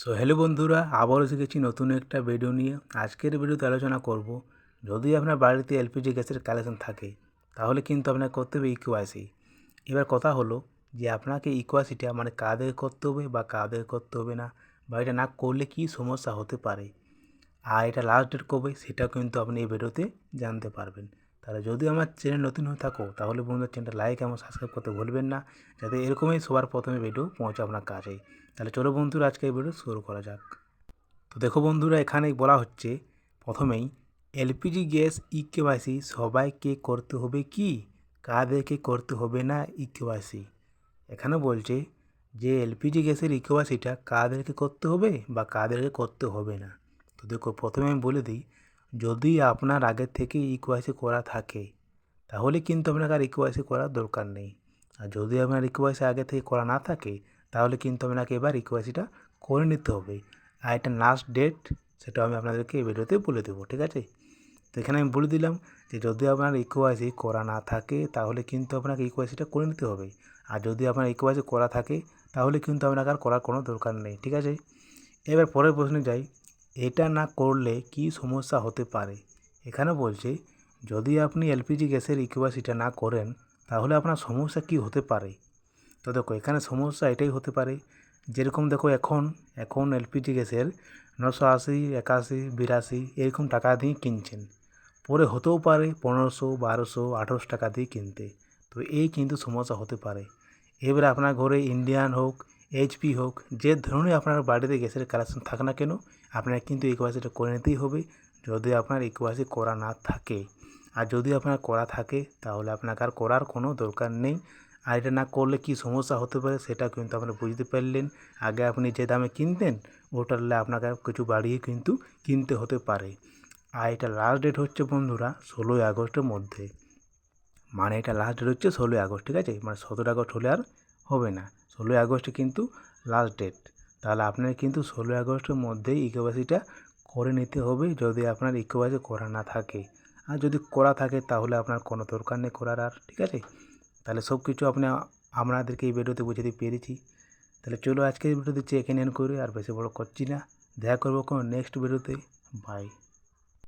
Hello বন্ধুরা, আবারও এসে গেছি নতুন একটা ভিডিও নিয়ে। আজকের ভিডিওতে আলোচনা করব, যদি আপনার বাড়িতে এলপিজি গ্যাসের কানেকশন থাকে তাহলে কিন্তু আপনাকে করতে হবে ইকোয়াইসি। এবার কথা হলো যে আপনাকে ইকোয়াইসিটা মানে কাদের করতে হবে বা কাদের করতে হবে না, বা এটা না করলে কী সমস্যা হতে পারে, আর এটা লাস্ট ডেট কবে সেটাও কিন্তু আপনি এই ভিডিওতে জানতে পারবেন। তাহলে যদি আমার চ্যানেল নতুন হয়ে থাকো তাহলে বন্ধুদের চ্যানেলটা লাইক এবং সাবস্ক্রাইব করতে ভুলবেন না, যাতে এরকমই সবার প্রথমে ভিডিও পৌঁছে আপনার কাছে। তাহলে চলো বন্ধুরা, আজকে এই ভিডিও শুরু করা যাক। তো দেখো বন্ধুরা, এখানে বলা হচ্ছে প্রথমেই এলপিজি গ্যাস ইকেওয়াইসি সবাইকে করতে হবে কি, কাদেরকে করতে হবে না ইকেওয়াইসি। এখানে বলছে যে এলপিজি গ্যাসের ইকেওয়াইসিটা কাদেরকে করতে হবে বা কাদেরকে করতে হবে না। তো দেখো, প্রথমে আমি বলে দিই, যদি আপনার আগের থেকে ইকেওয়াইসি করা থাকে তাহলে কিন্তু আপনাকে আর ইকেওয়াইসি করার দরকার নেই। আর যদি আপনার ইকেওয়াইসি আগে থেকে করা না থাকে তাহলে কিন্তু আপনাকে এবার ইকেওয়াইসিটা করে নিতে হবে। আর এটা লাস্ট ডেট সেটা আমি আপনাদেরকে এই ভিডিওতে বলে দেবো, ঠিক আছে। তো এখানে আমি বলে দিলাম যে যদি আপনার ইকেওয়াইসি করা না থাকে তাহলে কিন্তু আপনাকে ইকেওয়াইসিটা করে নিতে হবে। আর যদি আপনার ইকেওয়াইসি করা থাকে তাহলে কিন্তু আপনাকে আর করার কোনো দরকার নেই, ঠিক আছে। এবার পরের প্রশ্নে যাই, এটা না করলে কি সমস্যা হতে পারে। এখানে বলছে যদি আপনি এলপিজি গ্যাসের ইকেওয়াইসিটা না করেন তাহলে আপনার সমস্যা কি হতে পারে। তো দেখো, এখানে সমস্যা এটাই হতে পারে, যেরকম দেখো এখন এলপিজি গ্যাসের 980, 81, 82 এরকম টাকা দিয়ে কিনছেন, পরে হতেও পারে 1500, 1200, 1800 টাকা দিয়ে কিনতে। তো এই কিন্তু সমস্যা হতে পারে। এবারে আপনার ঘরে ইন্ডিয়ান হোক, এইচপি হোক, যে ধরনের আপনার বাড়িতে গ্যাসের কানেকশন থাকে না কেন, আপনার কিন্তু ইকোয়াইসিটা করে নিতেই হবে যদি আপনার ইকোয়াইসি করা না থাকে। আর যদি আপনার করা থাকে তাহলে আপনাকে আর করার কোনো দরকার নেই। আর এটা না করলে কী সমস্যা হতে পারে সেটা কিন্তু আপনি বুঝতে পারলেন। আগে আপনি যে দামে কিনতেন ওটার আপনাকে কিছু বাড়িয়ে কিন্তু কিনতে হতে পারে। আর এটা লাস্ট ডেট হচ্ছে বন্ধুরা 16ই আগস্টের মধ্যে, মানে এটা লাস্ট ডেট হচ্ছে 16ই আগস্ট, ঠিক আছে। মানে 17 আগস্ট হলে আর হবে না, 16ই আগস্টে কিন্তু লাস্ট ডেট। তাহলে আপনার কিন্তু 16ই আগস্টের মধ্যেই ইকেওয়াইসিটা করে নিতে হবে যদি আপনার ইকেওয়াইসি করা না থাকে। আর যদি করা থাকে তাহলে আপনার কোনো দরকার নেই করার আর, ঠিক আছে। তাহলে সব কিছু আপনাদেরকে এই ভিডিওতে বুঝাতে পেরেছি। তাহলে চলো আজকের ভিডিও দিচ্ছি এখানে এন্ড করে, আর বেশি বড় করছি না। দেখা করবো কোনো নেক্সট ভিডিওতে। বাই।